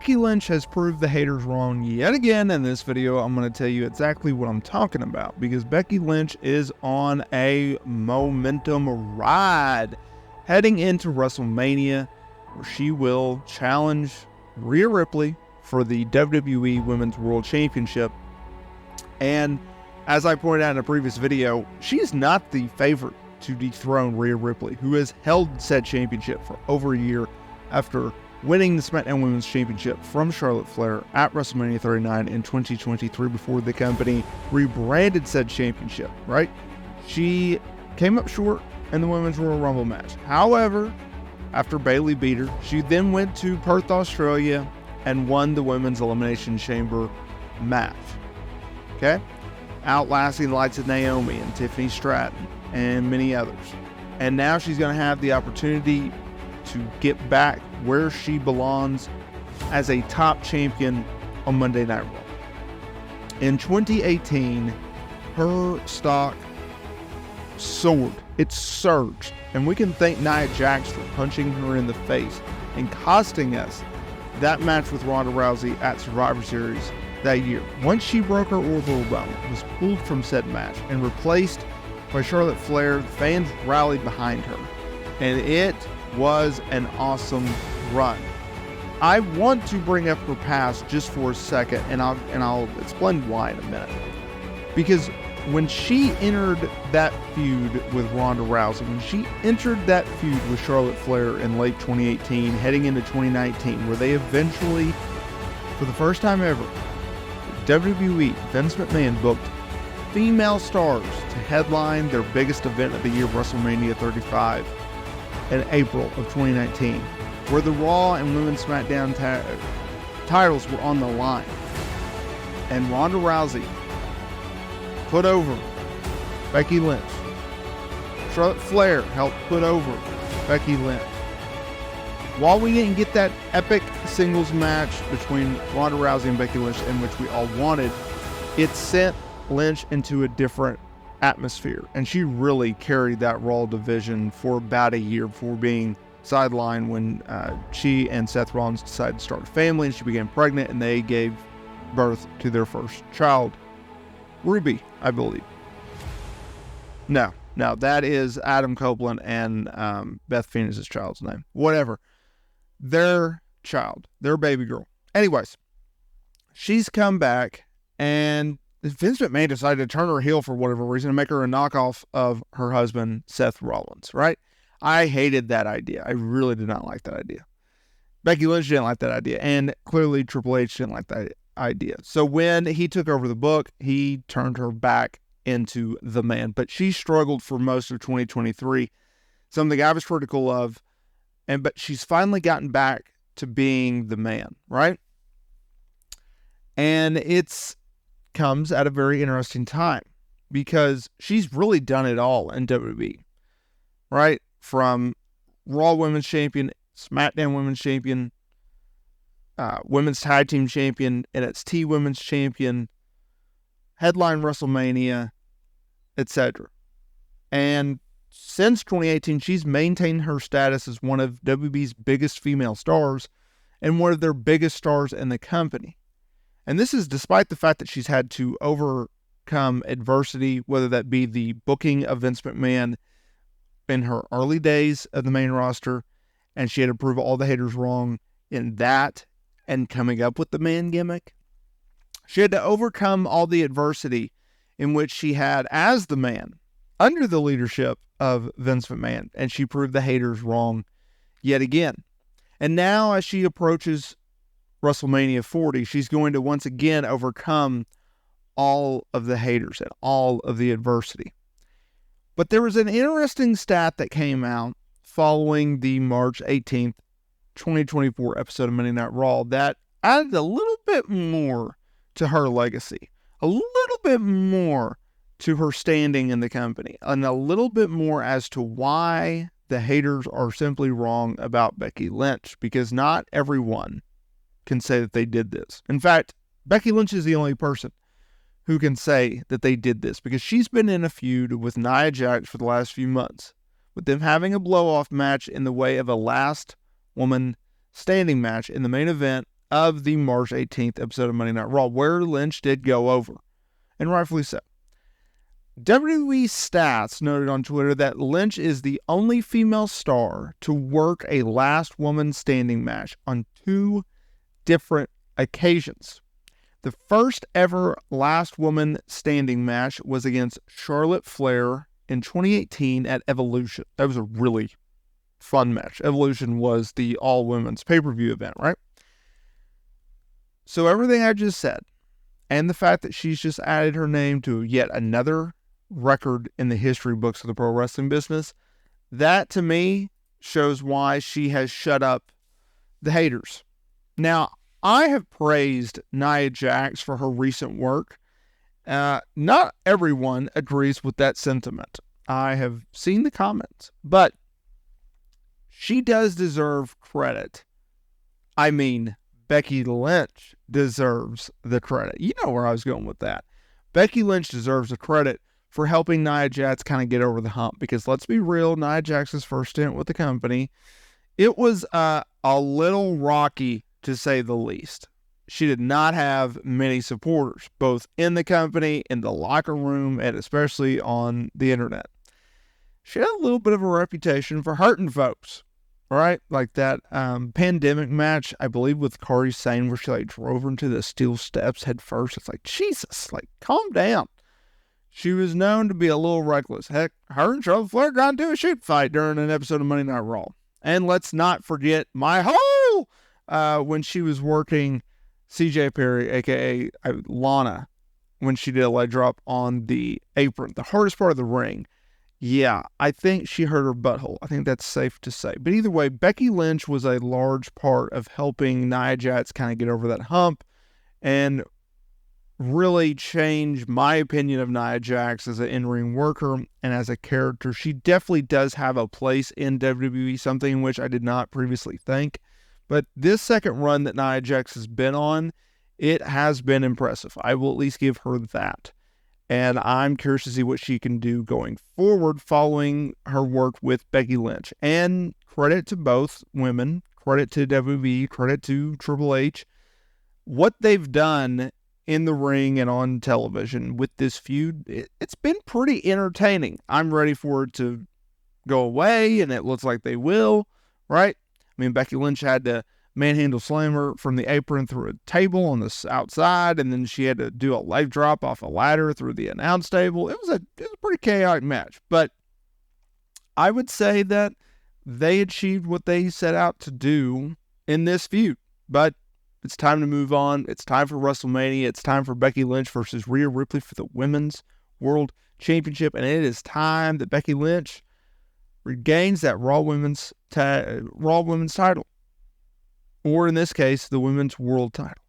Becky Lynch has proved the haters wrong yet again. In this video, I'm going to tell you exactly what I'm talking about, because Becky Lynch is on a momentum ride heading into WrestleMania, where she will challenge Rhea Ripley for the WWE Women's World Championship. And as I pointed out in a previous video, she is not the favorite to dethrone Rhea Ripley, who has held said championship for over a year after winning the SmackDown Women's Championship from Charlotte Flair at WrestleMania 39 in 2023 before the company rebranded said championship, right? She came up short in the Women's Royal Rumble match. However, after Bayley beat her, she then went to Perth, Australia and won the Women's Elimination Chamber match, okay? Outlasting the likes of Naomi and Tiffany Stratton and many others. And now she's going to have the opportunity to get back where she belongs as a top champion on Monday Night Raw. In 2018, her stock soared. It surged. And we can thank Nia Jax for punching her in the face and costing us that match with Ronda Rousey at Survivor Series that year. Once she broke her orbital bone, was pulled from said match and replaced by Charlotte Flair, the fans rallied behind her. And it was an awesome run. I want to bring up her past just for a second, and I'll explain why in a minute. Because when she entered that feud with Ronda Rousey, when she entered that feud with Charlotte Flair in late 2018, heading into 2019, where they eventually, for the first time ever, WWE, Vince McMahon booked female stars to headline their biggest event of the year, WrestleMania 35, in April of 2019, where the Raw and Women's SmackDown titles were on the line. And Ronda Rousey put over Becky Lynch. Charlotte Flair helped put over Becky Lynch. While we didn't get that epic singles match between Ronda Rousey and Becky Lynch, in which we all wanted, it sent Lynch into a different atmosphere, and she really carried that Raw division for about a year before being sidelined when she and Seth Rollins decided to start a family, and she became pregnant, and they gave birth to their first child, Ruby, I believe. No, that is Adam Copeland and Beth Phoenix's child's name. Whatever. Their child, their baby girl. Anyways, she's come back, and Vince McMahon decided to turn her heel for whatever reason and make her a knockoff of her husband, Seth Rollins, right? I hated that idea. I really did not like that idea. Becky Lynch didn't like that idea, and clearly Triple H didn't like that idea. So when he took over the book, he turned her back into the man. But she struggled for most of 2023, something I was critical of, but she's finally gotten back to being the man, right? And it's comes at a very interesting time, because she's really done it all in WWE, right? From Raw Women's Champion, SmackDown Women's Champion, Women's Tag Team Champion, NXT Women's Champion, headline WrestleMania, etc. And since 2018, she's maintained her status as one of WWE's biggest female stars and one of their biggest stars in the company. And this is despite the fact that she's had to overcome adversity, whether that be the booking of Vince McMahon in her early days of the main roster, and she had to prove all the haters wrong in that, and coming up with the man gimmick. She had to overcome all the adversity in which she had as the man under the leadership of Vince McMahon, and she proved the haters wrong yet again. And now as she approaches WrestleMania 40, she's going to once again overcome all of the haters and all of the adversity. But there was an interesting stat that came out following the March 18th, 2024 episode of Monday Night Raw that added a little bit more to her legacy, a little bit more to her standing in the company, and a little bit more as to why the haters are simply wrong about Becky Lynch, because not everyone can say that they did this. In fact, Becky Lynch is the only person who can say that they did this, because she's been in a feud with Nia Jax for the last few months, with them having a blow-off match in the way of a last woman standing match in the main event of the March 18th episode of Monday Night Raw, where Lynch did go over, and rightfully so. WWE Stats noted on Twitter that Lynch is the only female star to work a last woman standing match on 2 different occasions. The first ever last woman standing match was against Charlotte Flair in 2018 at Evolution. That was a really fun match. Evolution was the all-women's pay-per-view event, right? So everything I just said, and the fact that she's just added her name to yet another record in the history books of the pro wrestling business, that to me shows why she has shut up the haters. Now, I have praised Nia Jax for her recent work. Not everyone agrees with that sentiment. I have seen the comments, but she does deserve credit. I mean, Becky Lynch deserves the credit. You know where I was going with that. Becky Lynch deserves the credit for helping Nia Jax kind of get over the hump, because let's be real, Nia Jax's first stint with the company, it was a little rocky, to say the least. She did not have many supporters, both in the company, in the locker room, and especially on the internet. She had a little bit of a reputation for hurting folks, right? Like that pandemic match, I believe, with Kairi Sane, where she drove her into the steel steps head first. It's like, Jesus, calm down. She was known to be a little reckless. Heck, her and Charlotte Flair got into a shoot fight during an episode of Monday Night Raw. And let's not forget my whole when she was working CJ Perry, a.k.a. Lana, when she did a leg drop on the apron, the hardest part of the ring. Yeah, I think she hurt her butthole. I think that's safe to say. But either way, Becky Lynch was a large part of helping Nia Jax kind of get over that hump and really change my opinion of Nia Jax as an in-ring worker and as a character. She definitely does have a place in WWE, something in which I did not previously think. But this second run that Nia Jax has been on, it has been impressive. I will at least give her that. And I'm curious to see what she can do going forward following her work with Becky Lynch. And credit to both women, credit to WWE, credit to Triple H. What they've done in the ring and on television with this feud, it's been pretty entertaining. I'm ready for it to go away, and it looks like they will, right? I mean, Becky Lynch had to manhandle slam her from the apron through a table on the outside, and then she had to do a leg drop off a ladder through the announce table. It was a pretty chaotic match, but I would say that they achieved what they set out to do in this feud. But it's time to move on. It's time for WrestleMania. It's time for Becky Lynch versus Rhea Ripley for the Women's World Championship, and it is time that Becky Lynch regains that Raw Women's title. Or in this case, the Women's World title.